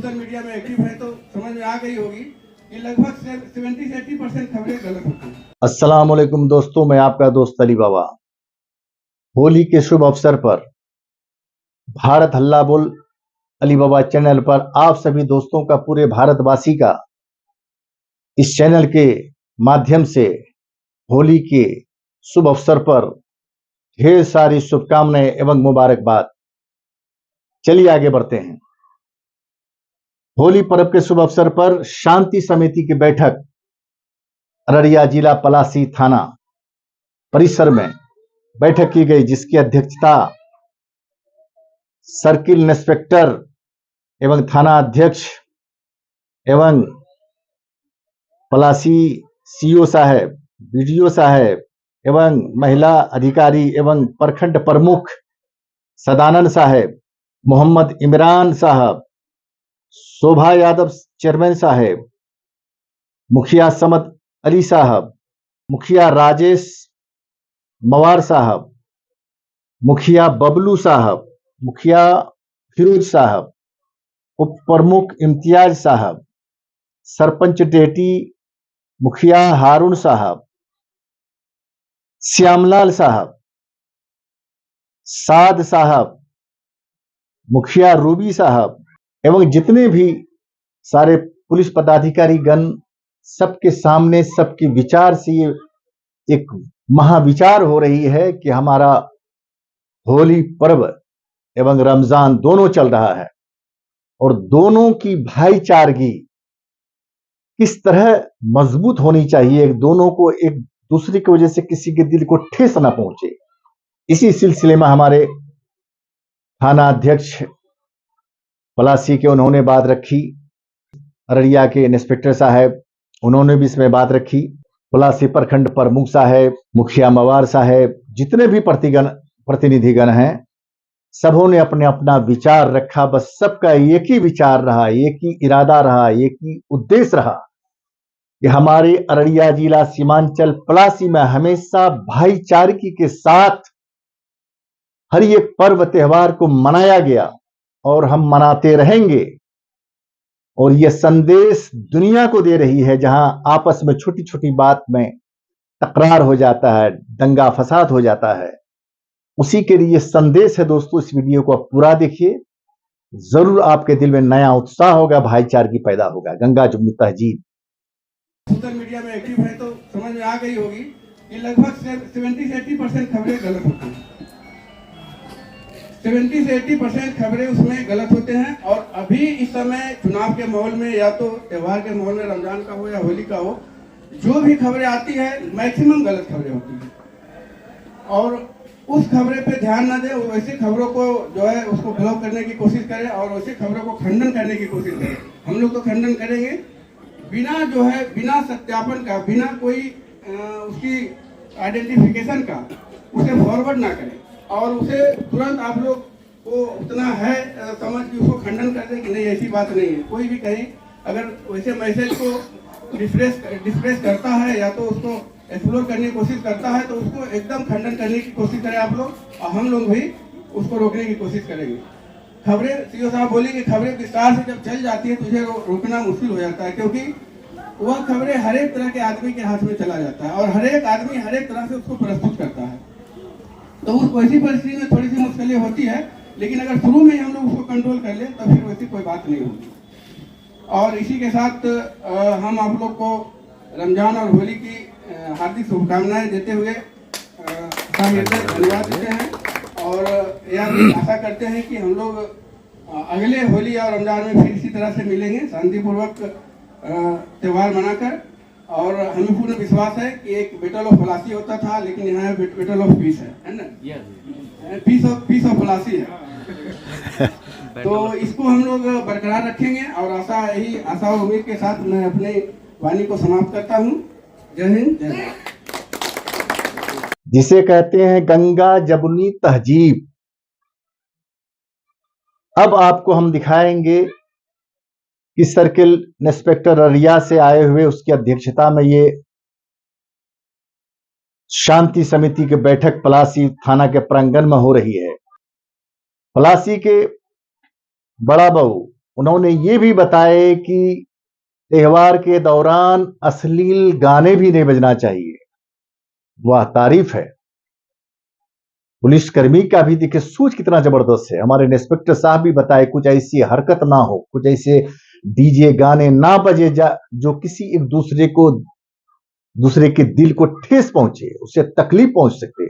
Social media में active है तो समझ में आ गई होगी कि लगभग 70 से 80% खबरें गलत होती हैं। अस्सलाम वालेकुम दोस्तों, मैं आपका दोस्त अली बाबा। होली के शुभ अवसर पर भारत हल्ला बोल अली बाबा चैनल पर आप सभी दोस्तों का, पूरे भारतवासी का इस चैनल के माध्यम से होली के शुभ अवसर पर ढेर सारी शुभकामनाएं एवं मुबारकबाद। चलिए आगे बढ़ते हैं। होली पर्व के शुभ अवसर पर शांति समिति की बैठक अररिया जिला पलासी थाना परिसर में बैठक की गई, जिसकी अध्यक्षता सर्किल इंस्पेक्टर एवं थाना अध्यक्ष एवं पलासी सीओ साहब, बीडीओ साहब एवं महिला अधिकारी एवं प्रखंड प्रमुख सदानंद साहब, मोहम्मद इमरान साहब, शोभा यादव चेयरमैन साहब, मुखिया समद अली साहब, मुखिया राजेश मवार साहब, मुखिया बबलू साहब, मुखिया फिरोज साहब, उप प्रमुख इम्तियाज साहब, सरपंच डेटी मुखिया हारून साहब, श्यामलाल साहब, साद साहब, मुखिया रूबी साहब एवं जितने भी सारे पुलिस पदाधिकारी गण, सबके सामने सबके विचार से ये एक महाविचार हो रही है कि हमारा होली पर्व एवं रमजान दोनों चल रहा है और दोनों की भाईचारगी किस तरह मजबूत होनी चाहिए, दोनों को एक दूसरे की वजह से किसी के दिल को ठेस न पहुंचे। इसी सिलसिले में हमारे थाना अध्यक्ष पलासी के उन्होंने बात रखी, अररिया के इंस्पेक्टर साहब उन्होंने भी इसमें बात रखी, पलासी प्रखंड प्रमुख साहब, मुखिया मवार साहब, जितने भी प्रतिनिधिगण हैं, सबों ने अपने अपना विचार रखा। बस सबका एक ही विचार रहा, एक ही इरादा रहा, एक ही उद्देश्य रहा कि हमारे अररिया जिला सीमांचल पलासी में हमेशा भाईचारगी के साथ हर एक पर्व त्योहार को मनाया गया और हम मनाते रहेंगे। और यह संदेश दुनिया को दे रही है, जहां आपस में छोटी छोटी बात में तकरार हो जाता है, दंगा फसाद हो जाता है, उसी के लिए संदेश है। दोस्तों, इस वीडियो को आप पूरा देखिए, जरूर आपके दिल में नया उत्साह होगा, भाईचारगी पैदा होगा। गंगा जमुनी तहजीब। सोशल मीडिया में एक्टिव है तो समझ में आ गई होगी कि लगभग 70 से 80% खबरें गलत होती हैं। 70 से 80% खबरें उसमें गलत होते हैं। और अभी इस समय चुनाव के माहौल में, या तो त्योहार के माहौल में, रमजान का हो या होली का हो, जो भी खबरें आती है मैक्सिमम गलत खबरें होती हैं। और उस खबरें पे ध्यान न दें, वैसी खबरों को जो है उसको ब्लॉक करने की कोशिश करें और वैसी खबरों को खंडन करने की कोशिश करें। हम लोग तो खंडन करेंगे, बिना जो है बिना सत्यापन का, बिना कोई उसकी आइडेंटिफिकेशन का उसे फॉरवर्ड ना करें और उसे तुरंत आप लोग को उतना है समझ कि उसको खंडन कर दें कि नहीं, ऐसी बात नहीं है। कोई भी कहीं अगर वैसे मैसेज को डिस्प्रेस करता है या तो उसको एक्सप्लोर करने की कोशिश करता है, तो उसको एकदम खंडन करने की कोशिश करें आप लोग, और हम लोग भी उसको रोकने की कोशिश करेंगे। खबरें, सीओ साहब बोली कि खबरें विस्तार से जब चल जाती है तुझे रोकना मुश्किल हो जाता है, क्योंकि वह खबरें हर एक तरह के आदमी के हाथ में चला जाता है और हर एक आदमी हर एक तरह से उसको प्रस्तुत करता है। तो उस वैसी परिस्थिति में थोड़ी सी मुश्किलें होती है, लेकिन अगर शुरू में ही हम लोग उसको कंट्रोल कर लें तो फिर वैसी कोई बात नहीं होगी। और इसी के साथ हम आप लोग को रमजान और होली की हार्दिक शुभकामनाएं देते हुए धन्यवाद देते हैं और यह आशा करते हैं कि हम लोग अगले होली और रमजान में फिर इसी तरह से मिलेंगे, शांतिपूर्वक त्यौहार मनाकर। और हमें पूर्ण विश्वास है कि एक बैटल ऑफ पलासी होता था, लेकिन यहाँ बैटल ऑफ पीस है ना, पीस ऑफ पलासी है। तो इसको हम लोग बरकरार रखेंगे और आशा और उम्मीद के साथ मैं अपने वाणी को समाप्त करता हूँ। जय हिंद, जय भारत। जिसे कहते हैं गंगा जमुनी तहजीब। अब आपको हम दिखाएंगे कि सर्किल इंस्पेक्टर अररिया से आए हुए, उसकी अध्यक्षता में ये शांति समिति की बैठक पलासी थाना के प्रांगण में हो रही है। पलासी के बड़ा बहू उन्होंने ये भी बताया कि त्योहार के दौरान अश्लील गाने भी नहीं बजना चाहिए। वाह, तारीफ है। पुलिसकर्मी का भी देखिए सोच कितना जबरदस्त है। हमारे इंस्पेक्टर साहब भी बताए कुछ ऐसी हरकत ना हो, कुछ ऐसे डीजे गाने ना बजे जो किसी एक दूसरे के दिल को ठेस पहुंचे, उसे तकलीफ पहुंच सके।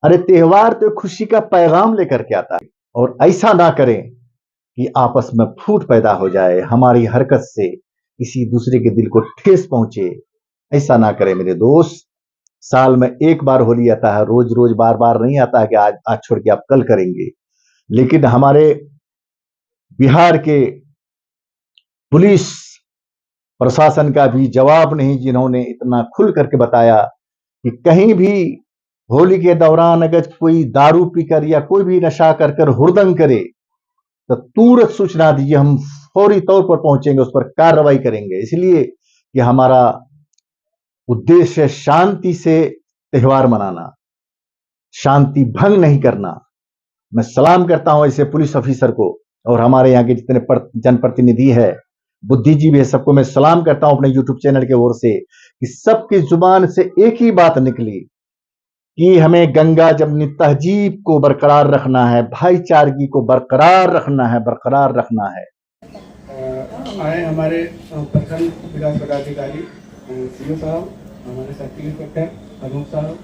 अरे त्योहार तो खुशी का पैगाम लेकर के आता है, और ऐसा ना करें कि आपस में फूट पैदा हो जाए, हमारी हरकत से किसी दूसरे के दिल को ठेस पहुंचे। ऐसा ना करें मेरे दोस्त। साल में एक बार होली आता है, रोज रोज बार बार नहीं आता है कि आज छोड़ के आप कल करेंगे। लेकिन हमारे बिहार के पुलिस प्रशासन का भी जवाब नहीं, जिन्होंने इतना खुल करके बताया कि कहीं भी होली के दौरान अगर कोई दारू पीकर या कोई भी नशा कर कर हुड़दंग करे तो तुरंत सूचना दीजिए, हम फौरी तौर पर पहुंचेंगे, उस पर कार्रवाई करेंगे। इसलिए कि हमारा उद्देश्य है शांति से त्योहार मनाना, शांति भंग नहीं करना। मैं सलाम करता हूं ऐसे पुलिस ऑफिसर को, और हमारे यहाँ के जितने जनप्रतिनिधि है, बुद्धिजीवी है, सबको मैं सलाम करता हूं अपने यूट्यूब चैनल के ओर से, कि सबकी जुबान से एक ही बात निकली कि हमें गंगा जमुनी तहजीब को बरकरार रखना है, भाईचारगी को बरकरार रखना है। आए हमारे प्रखंड विकास पदाधिकारी सीओ साहब, हमारे सर्किल इंस्पेक्टर अनूप साहब,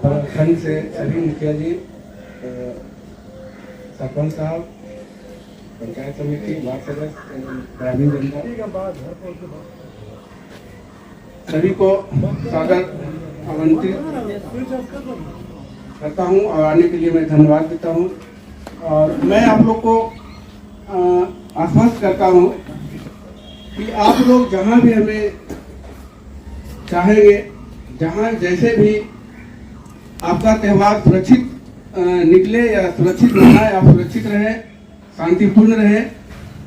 प्रखंड से सभी मुखिया जी, सरपंच साहब, पंचायत समिति, वार्ड सदस्य, ग्रामीण जनता, सभी को सादर आमंत्रित करता हूं और आने के लिए मैं धन्यवाद देता हूं। और मैं आप लोग को आश्वस्त करता हूं कि आप लोग जहां भी हमें चाहेंगे, जहां जैसे भी आपका त्यौहार सुरक्षित निकले या सुरक्षित मनाए, आप सुरक्षित रहे, शांतिपूर्ण रहे,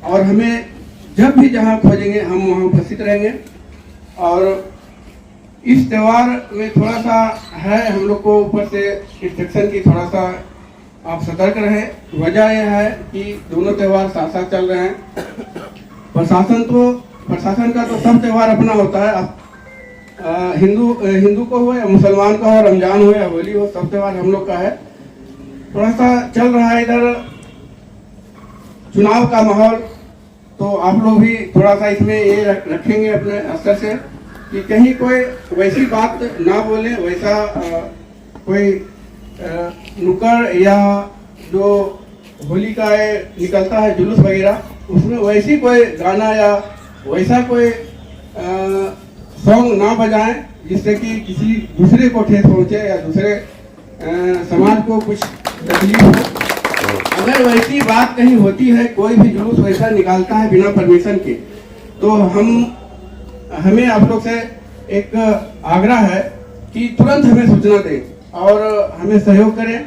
और हमें जब भी जहां खोजेंगे हम वहां उपस्थित रहेंगे। और इस त्यौहार में थोड़ा सा है हम लोग को ऊपर से इंस्ट्रक्शन की, थोड़ा सा आप सतर्क रहें। वजह यह है कि दोनों त्यौहार साथ साथ चल रहे हैं। प्रशासन का तो सब त्यौहार अपना होता है। आप हिंदू को हो या मुसलमान का हो, रमजान हो या होली हो, सब त्यौहार हम लोग का है। थोड़ा सा चल रहा है इधर चुनाव का माहौल, तो आप लोग भी थोड़ा सा इसमें ये रखेंगे अपने स्तर से कि कहीं कोई वैसी बात ना बोले, वैसा कोई नुक्कड़ या जो होली का निकलता है जुलूस वगैरह, उसमें वैसी कोई गाना या वैसा कोई सॉन्ग ना बजाएं जिससे कि किसी दूसरे को ठेस पहुंचे या दूसरे समाज को कुछ तकलीफ हो। अगर वैसी बात कहीं होती है, कोई भी जुलूस वैसा निकालता है बिना परमिशन के, तो हमें आप लोग से एक आग्रह है कि तुरंत हमें सूचना दें और हमें सहयोग करें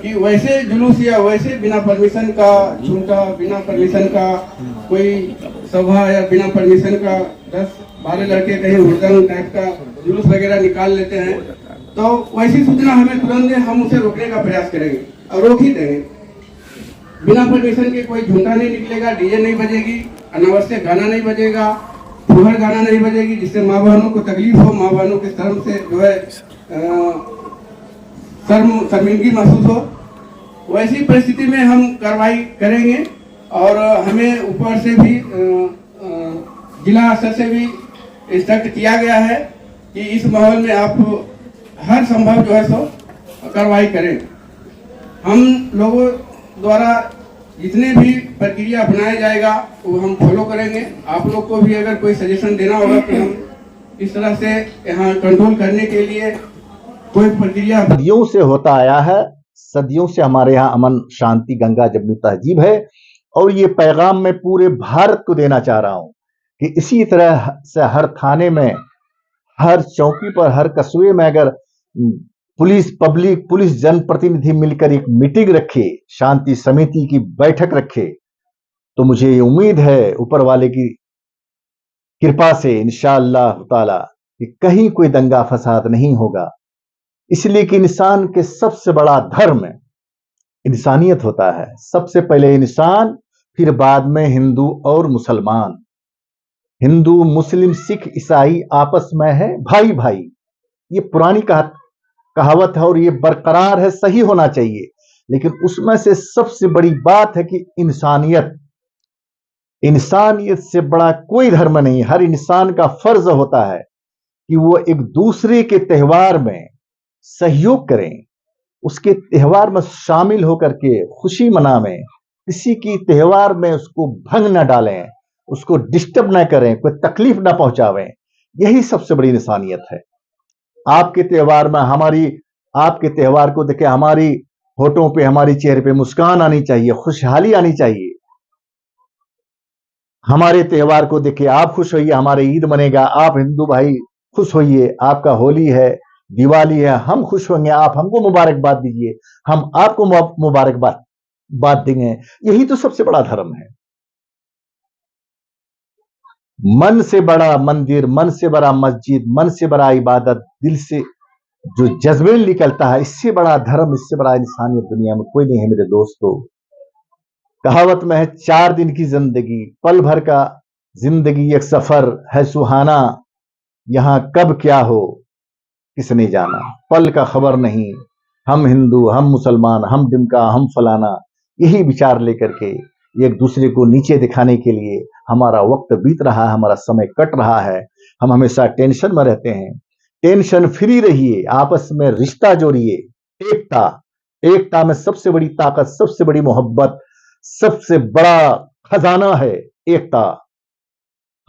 कि वैसे जुलूस या वैसे बिना परमिशन का झूठा, बिना परमिशन का कोई सभा या बिना परमिशन का 10-12 लड़के कहीं हुड़दंग टाइप का जुलूस वगैरह निकाल लेते हैं, तो वैसी सूचना हमें तुरंत दें, हम उसे रोकने का प्रयास करेंगे और रोक ही देंगे। बिना परमिशन के कोई झूठा नहीं निकलेगा, डीजे नहीं बजेगी, अनावश्यक गाना नहीं बजेगा, फुहर गाना नहीं बजेगी जिससे माँ बहनों को तकलीफ हो, माँ बहनों के शर्म से जो है शर्मिंदगी महसूस हो। वैसी परिस्थिति में हम कार्रवाई करेंगे और हमें ऊपर से भी जिला स्तर से भी इंस्ट्रक्ट किया गया है कि इस माहौल में आप हर संभव जो है सो कार्रवाई करें। हम लोगों द्वारा जितने भी प्रक्रिया अपनाया जाएगा वो हम फॉलो करेंगे। आप लोग को भी अगर कोई सजेशन देना होगा तो हम इस तरह से यहाँ कंट्रोल करने के लिए कोई प्रक्रिया सदियों से होता आया है। सदियों से हमारे यहाँ अमन शांति गंगा जमुनी तहजीब है, और ये पैगाम मैं पूरे भारत को देना चाह रहा हूँ कि इसी तरह से हर थाने में, हर चौकी पर, हर कस्बे में अगर पुलिस जनप्रतिनिधि मिलकर एक मीटिंग रखे, शांति समिति की बैठक रखे, तो मुझे ये उम्मीद है ऊपर वाले की कृपा से इंशाअल्लाह ताला कि कहीं कोई दंगा फसाद नहीं होगा। इसलिए कि इंसान के सबसे बड़ा धर्म इंसानियत होता है। सबसे पहले इंसान फिर बाद में हिंदू और मुसलमान, हिंदू मुस्लिम सिख ईसाई आपस में है भाई भाई। ये पुरानी कहावत है और ये बरकरार है, सही होना चाहिए। लेकिन उसमें से सबसे बड़ी बात है कि इंसानियत, इंसानियत से बड़ा कोई धर्म नहीं। हर इंसान का फर्ज होता है कि वो एक दूसरे के त्योहार में सहयोग करें, उसके त्योहार में शामिल होकर के खुशी मनावें, किसी की त्योहार में उसको भंग न डालें, उसको डिस्टर्ब न करें, कोई तकलीफ न पहुंचावें। यही सबसे बड़ी इंसानियत है। आपके त्योहार में आपके त्योहार को देखे हमारी होठों पे, हमारी चेहरे पे मुस्कान आनी चाहिए, खुशहाली आनी चाहिए। हमारे त्योहार को देखे आप खुश होइए, हमारे ईद मनेगा, आप हिंदू भाई खुश होइए, आपका होली है, दिवाली है, हम खुश होंगे, आप हमको मुबारकबाद दीजिए, हम आपको मुबारकबाद देंगे। यही तो सबसे बड़ा धर्म है। मन से बड़ा मंदिर, मन से बड़ा मस्जिद, मन से बड़ा इबादत, दिल से जो जज्बे निकलता है, इससे बड़ा धर्म, इससे बड़ा इंसानियत दुनिया में कोई नहीं है मेरे दोस्तों। कहावत में है 4 दिन की जिंदगी, पल भर का जिंदगी एक सफर है सुहाना, यहां कब क्या हो किसने जाना। पल का खबर नहीं, हम हिंदू, हम मुसलमान, हम डिमका, हम फलाना, यही विचार लेकर के एक दूसरे को नीचे दिखाने के लिए हमारा वक्त बीत रहा है, हमारा समय कट रहा है। हम हमेशा टेंशन में रहते हैं। टेंशन फ्री रहिए, आपस में रिश्ता जोड़िए। एकता, एकता में सबसे बड़ी ताकत, सबसे बड़ी मोहब्बत, सबसे बड़ा खजाना है एकता।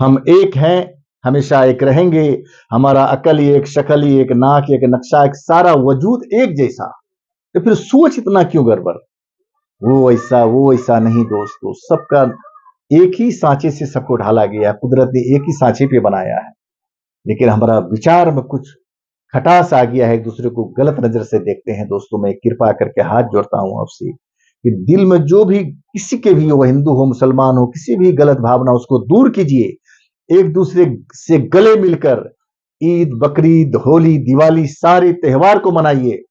हम एक हैं, हमेशा एक रहेंगे। हमारा अकल ही एक, शक्ल ही एक, नाक एक, नक्शा एक, सारा वजूद एक जैसा। तो फिर सोच इतना क्यों गड़बड़? वो ऐसा नहीं दोस्तों, सबका एक ही सांचे से सबको ढाला गया, कुदरत ने एक ही सांचे पे बनाया है। लेकिन हमारा विचार में कुछ खटास आ गया है, एक दूसरे को गलत नजर से देखते हैं। दोस्तों मैं कृपा करके हाथ जोड़ता हूं आपसे कि दिल में जो भी किसी के भी हो, हिंदू हो, मुसलमान हो, किसी भी गलत भावना उसको दूर कीजिए। एक दूसरे से गले मिलकर ईद, बकरीद, होली, दिवाली, सारे त्योहार को मनाइए।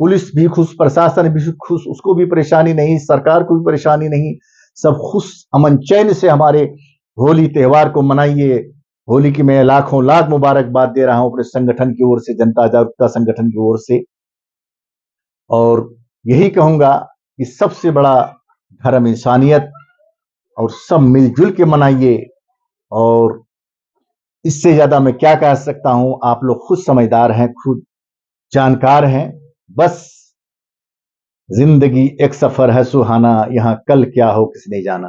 पुलिस भी खुश, प्रशासन भी खुश, उसको भी परेशानी नहीं, सरकार को भी परेशानी नहीं, सब खुश अमन चैन से हमारे होली त्योहार को मनाइए। होली की मैं लाखों लाख मुबारकबाद दे रहा हूं अपने संगठन की ओर से, जनता जागरूकता संगठन की ओर से। और यही कहूंगा कि सबसे बड़ा धर्म इंसानियत, और सब मिलजुल के मनाइए। और इससे ज्यादा मैं क्या कह सकता हूं, आप लोग खुद समझदार हैं, खुद जानकार हैं। बस जिंदगी एक सफर है सुहाना, यहां कल क्या हो किसने जाना।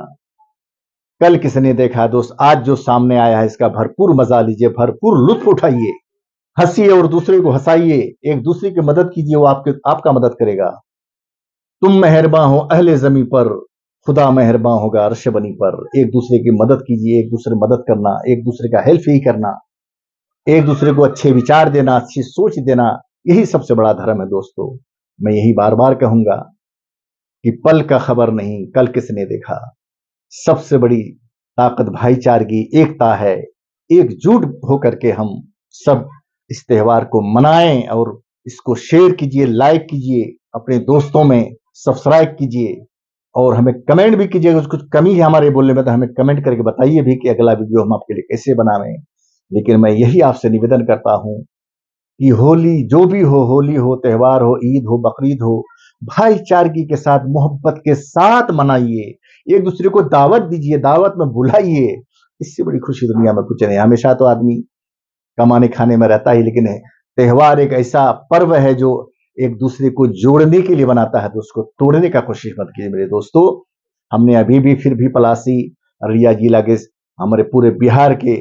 कल किसने देखा दोस्त, आज जो सामने आया है इसका भरपूर मजा लीजिए, भरपूर लुत्फ उठाइए, हंसिए और दूसरे को हंसाइए, एक दूसरे की मदद कीजिए, वो आपका मदद करेगा। तुम मेहरबान हो अहले जमी पर, खुदा मेहरबान होगा अर्श बनी पर। एक दूसरे की मदद कीजिए, एक दूसरे मदद करना, एक दूसरे का हेल्प ही करना, एक दूसरे को अच्छे विचार देना, अच्छी सोच देना, यही सबसे बड़ा धर्म है दोस्तों। मैं यही बार बार कहूंगा कि पल का खबर नहीं, कल किसने देखा। सबसे बड़ी ताकत भाईचारगी, एकता है। एकजुट होकर के हम सब इस त्योहार को मनाएं और इसको शेयर कीजिए, लाइक कीजिए, अपने दोस्तों में सब्सक्राइब कीजिए और हमें कमेंट भी कीजिए। कुछ कमी है हमारे बोलने में तो हमें कमेंट करके बताइए भी कि अगला वीडियो हम आपके लिए कैसे बनावें। लेकिन मैं यही आपसे निवेदन करता हूं कि होली जो भी हो, होली हो, त्योहार हो, ईद हो, बकरीद हो, भाईचारगी के साथ, मोहब्बत के साथ मनाइए। एक दूसरे को दावत दीजिए, दावत में बुलाइए। इससे बड़ी खुशी दुनिया में कुछ नहीं। हमेशा तो आदमी कमाने खाने में रहता ही, लेकिन त्योहार एक ऐसा पर्व है जो एक दूसरे को जोड़ने के लिए बनाता है, तो उसको तोड़ने का कोशिश मत कीजिए मेरे दोस्तों। हमने अभी भी फिर भी पलासी, अररिया जिला के, हमारे पूरे बिहार के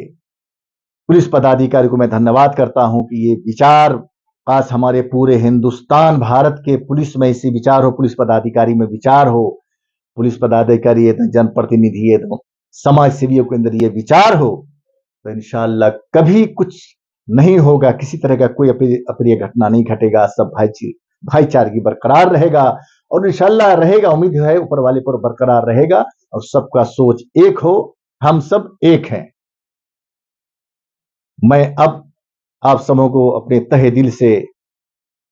पुलिस पदाधिकारी को मैं धन्यवाद करता हूं कि ये विचार आज हमारे पूरे हिंदुस्तान, भारत के पुलिस में ऐसे विचार हो, पुलिस पदाधिकारी में विचार हो, पुलिस पदाधिकारी है तो जनप्रतिनिधि है तो समाज सेवियों के अंदर ये विचार हो, तो इंशाअल्लाह कभी कुछ नहीं होगा, किसी तरह का कोई अप्रिय घटना नहीं घटेगा। सब भाईचारगी बरकरार रहेगा और इंशाअल्लाह रहेगा, उम्मीद है ऊपर वाले पर बरकरार रहेगा और सबका सोच एक हो, हम सब एक हैं। मैं अब आप सबों को अपने तहे दिल से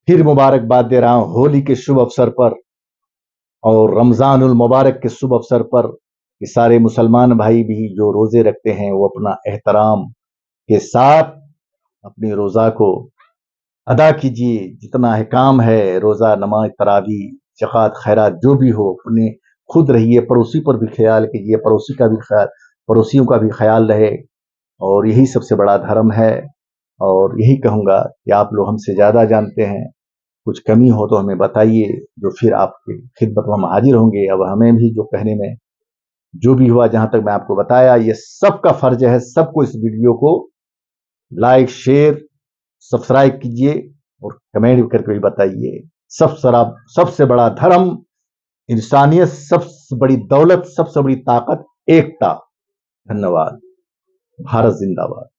फिर मुबारकबाद दे रहा हूं होली के शुभ अवसर पर और रमजानुल मुबारक के शुभ अवसर पर। कि सारे मुसलमान भाई भी जो रोजे रखते हैं वो अपना एहतराम के साथ अपनी रोजा को अदा कीजिए। जितना अहकाम है रोजा, नमाज, तरावी, ज़कात, खैरात जो भी हो, अपने खुद रहिए, पड़ोसी पर भी ख्याल कीजिए, पड़ोसियों का भी ख्याल रहे। और यही सबसे बड़ा धर्म है। और यही कहूंगा कि आप लोग हमसे ज्यादा जानते हैं, कुछ कमी हो तो हमें बताइए, जो फिर आपकी खिदमत में हम हाजिर होंगे। अब हमें भी जो कहने में जो भी हुआ, जहां तक मैं आपको बताया, ये सबका फर्ज है, सबको इस वीडियो को लाइक, शेयर, सब्सक्राइब कीजिए और कमेंट करके भी बताइए। सबसे बड़ा धर्म इंसानियत, सबसे बड़ी दौलत, सबसे बड़ी ताकत एकता। धन्यवाद। भारत जिंदाबाद।